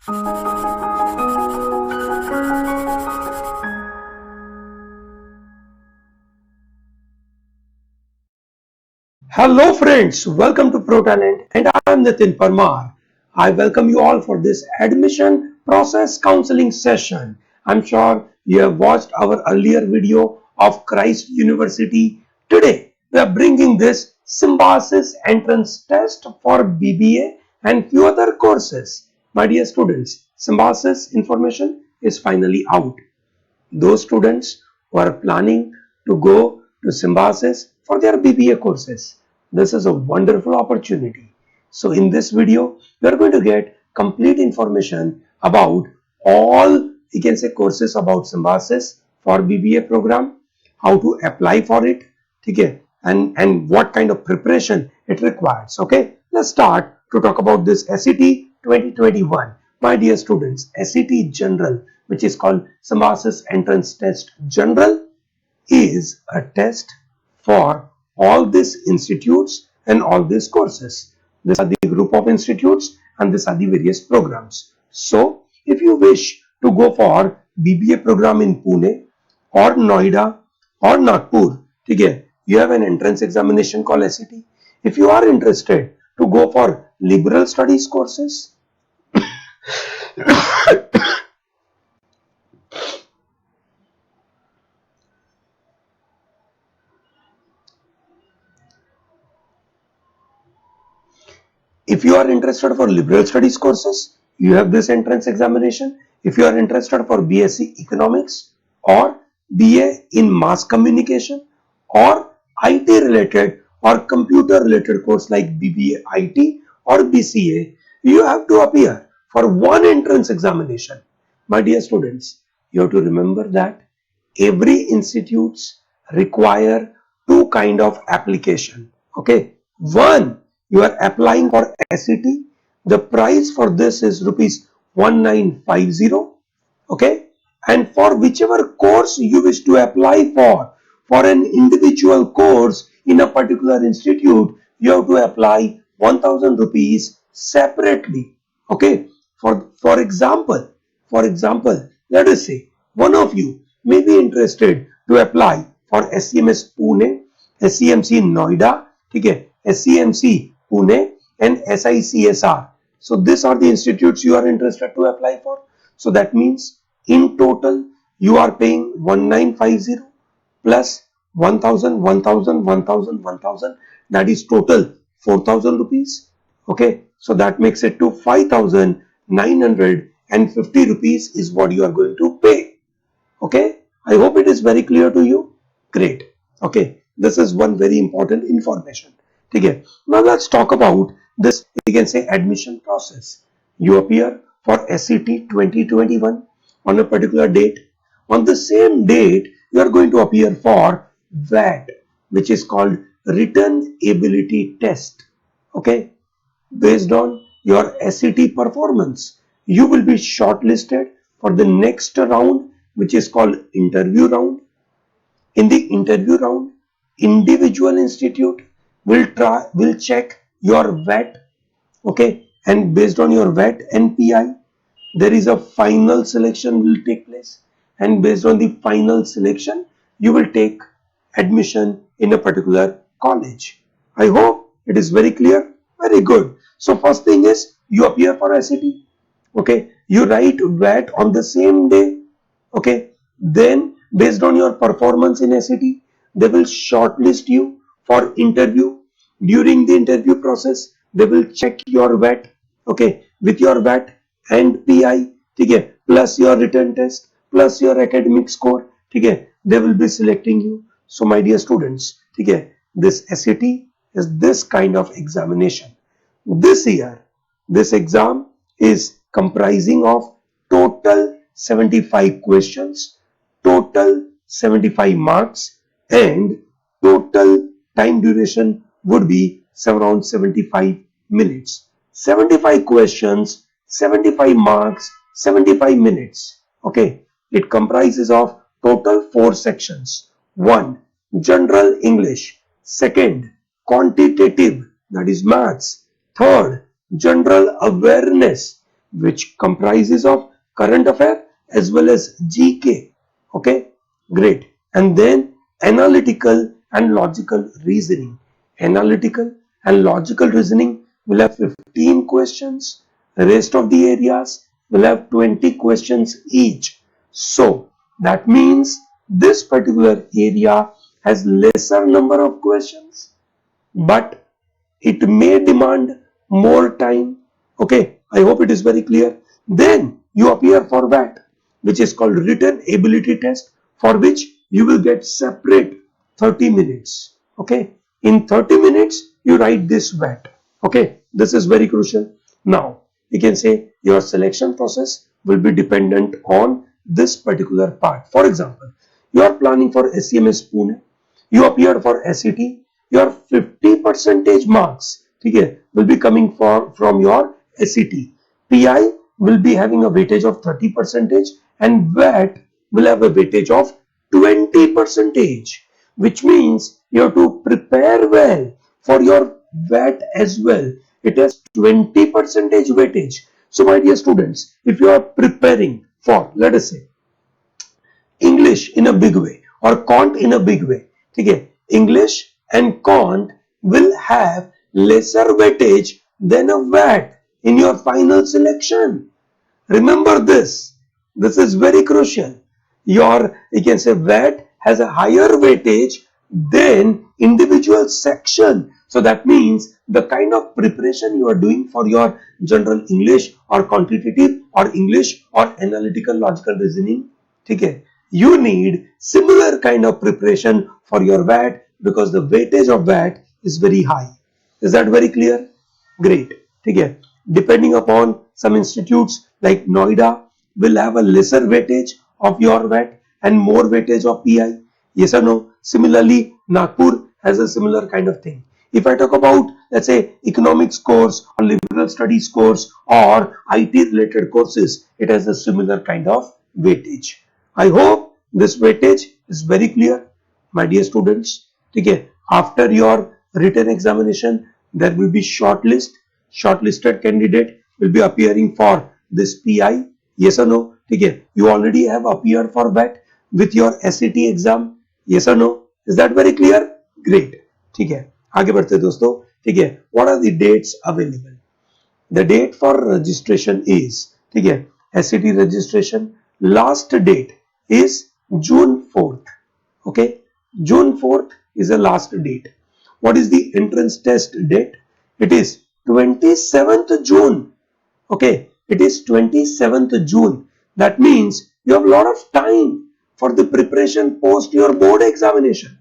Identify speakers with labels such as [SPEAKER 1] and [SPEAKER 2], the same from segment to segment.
[SPEAKER 1] Hello friends, welcome to ProTalent and I am Nitin Parmar. I welcome you all for this admission process counseling session. I'm sure you have watched our earlier video of Christ University. Today we are bringing this Symbiosis entrance test for BBA and few other courses. My dear students, Symbiosis information is finally out. Those students who are planning to go to Symbiosis for their BBA courses. This is a wonderful opportunity. So in this video, we are going to get complete information about all, you can say, courses about Symbiosis for BBA program, how to apply for it, okay, and what kind of preparation it requires. Okay, let's start to talk about this SET 2021. My dear students, SET General, which is called Symbiosis Entrance Test General, is a test for all these institutes and all these courses. These are the group of institutes and these are the various programs. So, if you wish to go for BBA program in Pune or Noida or Nagpur, okay, you have an entrance examination called SET. If you are interested to go for liberal studies courses, if you are interested for liberal studies courses, you have this entrance examination. If you are interested for BSc Economics or BA in Mass Communication or IT related or computer related course like BBA IT or BCA, you have to appear for one entrance examination. My dear students, you have to remember that every institutes require two kind of application. Okay, one, you are applying for SET. The price for this is rupees 1950. Okay, and for whichever course you wish to apply for an individual course in a particular institute, you have to apply 1000 rupees separately. Okay, for example, let us say one of you may be interested to apply for SCMS Pune, SCMC Noida, okay, SCMC Pune and SICSR. So these are the institutes you are interested to apply for. So that means in total you are paying 1950 plus 1000, 1000, 1000, 1000. That is total 4000 rupees. Okay, so that makes it to 5950 rupees is what you are going to pay. Okay, I hope it is very clear to you. Great. Okay, this is one very important information. Okay, now let's talk about this, you can say, admission process. You appear for SET 2021 on a particular date. On the same date, you are going to appear for VAT, which is called Written Ability Test. Okay, based on your SET performance, you will be shortlisted for the next round, which is called interview round. In the interview round, individual institute will check your VAT. Okay, and based on your VAT and PI, there is a final selection will take place, and based on the final selection, you will take admission in a particular college. I hope it is very clear. Very good. So first thing is you appear for SET. Okay, you write VAT on the same day. Okay, then based on your performance in SET, they will shortlist you for interview. During the interview process, they will check your VAT. Okay, with your VAT and PI, okay, plus your written test, plus your academic score, okay, they will be selecting you. So my dear students, okay, this SET is this kind of examination. This year, this exam is comprising of total 75 questions, total 75 marks, and total time duration would be around 75 minutes. 75 questions, 75 marks, 75 minutes. Okay, it comprises of total 4 sections. 1. General English. Second, quantitative, that is maths. Third, general awareness, which comprises of current affair as well as GK. Okay, great. And then analytical and logical reasoning. Analytical and logical reasoning will have 15 questions. The rest of the areas will have 20 questions each. So that means this particular area has lesser number of questions, but it may demand more time. Okay, I hope it is very clear. Then you appear for VAT, which is called written ability test, for which you will get separate 30 minutes. Okay, in 30 minutes you write this VAT. Okay, this is very crucial. Now you can say your selection process will be dependent on this particular part. For example, you are planning for SCMS Pune, you appear for SET, your 50 percentage marks, okay, will be coming from your SET. PI will be having a weightage of 30 percentage and VAT will have a weightage of 20 percentage, which means you have to prepare well for your VAT as well. It has 20 percentage weightage. So my dear students, if you are preparing for, let us say, English in a big way or Quant in a big way, okay, English and Quant will have lesser weightage than a VAT in your final selection. Remember this. This is very crucial. You can say VAT has a higher weightage than individual section. So that means the kind of preparation you are doing for your general English or quantitative or English or analytical logical reasoning, okay, you need similar kind of preparation for your VAT because the weightage of VAT is very high. Is that very clear? Great. Okay. Depending upon some institutes like Noida will have a lesser weightage of your VAT and more weightage of PI. Yes or no? Similarly, Nagpur has a similar kind of thing. If I talk about, let's say, economics course or liberal studies course or IT related courses, it has a similar kind of weightage. I hope this weightage is very clear, my dear students. Okay. After your written examination, there will be shortlist. Shortlisted candidate will be appearing for this PI. Yes or no? Okay. You already have appeared for that with your SAT exam. Yes or no? Is that very clear? Great. ठीक है, आगे बढ़ते हैं दोस्तों. ठीक है, what are the dates available? The date for registration is, ठीक है, SAT registration last date is June 4th. Okay, June 4th is the last date. What is the entrance test date? It is 27th June. Okay, it is 27th June. That means you have a lot of time for the preparation post your board examination.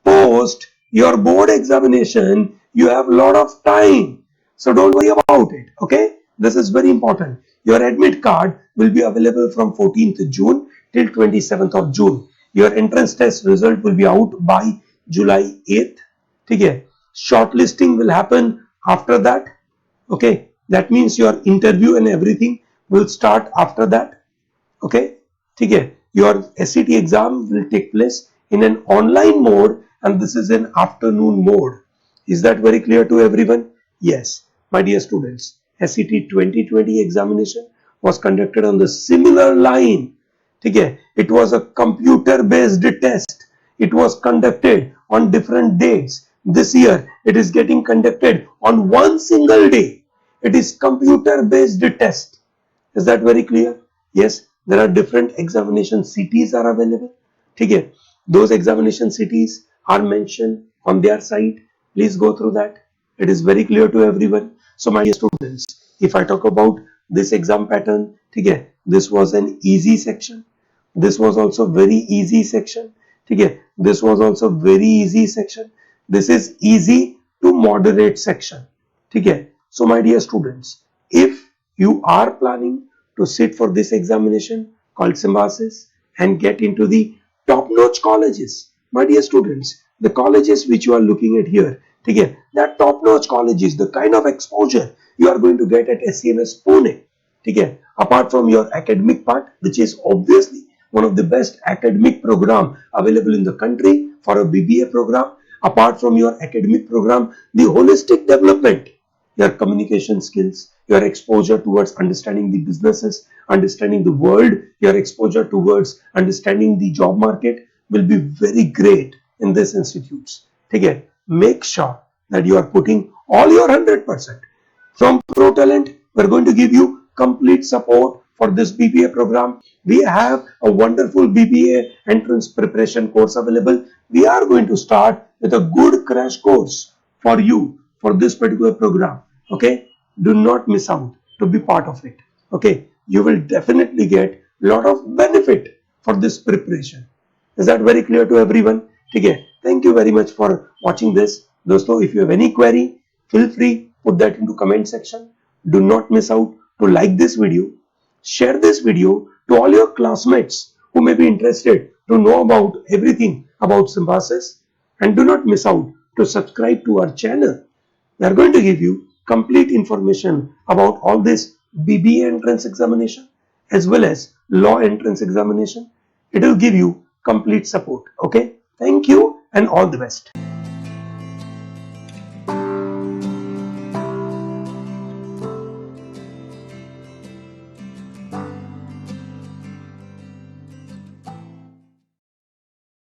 [SPEAKER 1] Post your board examination, you have a lot of time. So don't worry about it. Okay, this is very important. Your admit card will be available from 14th June till 27th of June. Your entrance test result will be out by July 8th. Okay, shortlisting will happen after that. Okay, that means your interview and everything will start after that. Okay, okay, your SAT exam will take place in an online mode and this is an afternoon mode. Is that very clear to everyone? Yes, my dear students, SAT 2020 examination was conducted on the similar line. Okay, it was a computer based test. It was conducted on different dates. This year it is getting conducted on one single day. It is computer based test. Is that very clear? Yes, there are different examination cities are available. Okay, those examination cities are mentioned on their site. Please go through that. It is very clear to everyone. So my dear students, if I talk about this exam pattern, okay, this was an easy section. This was also very easy section. Okay, this was also very easy section. This is easy to moderate section. Okay, so my dear students, if you are planning to sit for this examination called Symbiosis and get into the top-notch colleges, my dear students, the colleges which you are looking at here, okay, that top-notch colleges, the kind of exposure you are going to get at SCMS Pune, okay, apart from your academic part, which is obviously one of the best academic program available in the country for a BBA program, apart from your academic program, the holistic development, your communication skills, your exposure towards understanding the businesses, understanding the world, your exposure towards understanding the job market will be very great in these institutes. Okay, make sure that you are putting all your 100%. From ProTalent, we're going to give you complete support for this BBA program. We have a wonderful BBA entrance preparation course available. We are going to start with a good crash course for you for this particular program. Okay, do not miss out to be part of it. Okay, you will definitely get a lot of benefit for this preparation. Is that very clear to everyone? Okay, thank you very much for watching this. Dosto, if you have any query, feel free put that into comment section. Do not miss out to like this video, share this video to all your classmates who may be interested to know about everything about Symbiosis, and do not miss out to subscribe to our channel. We are going to give you complete information about all this BBA entrance examination as well as law entrance examination. It will give you complete support. Okay, thank you and all the best.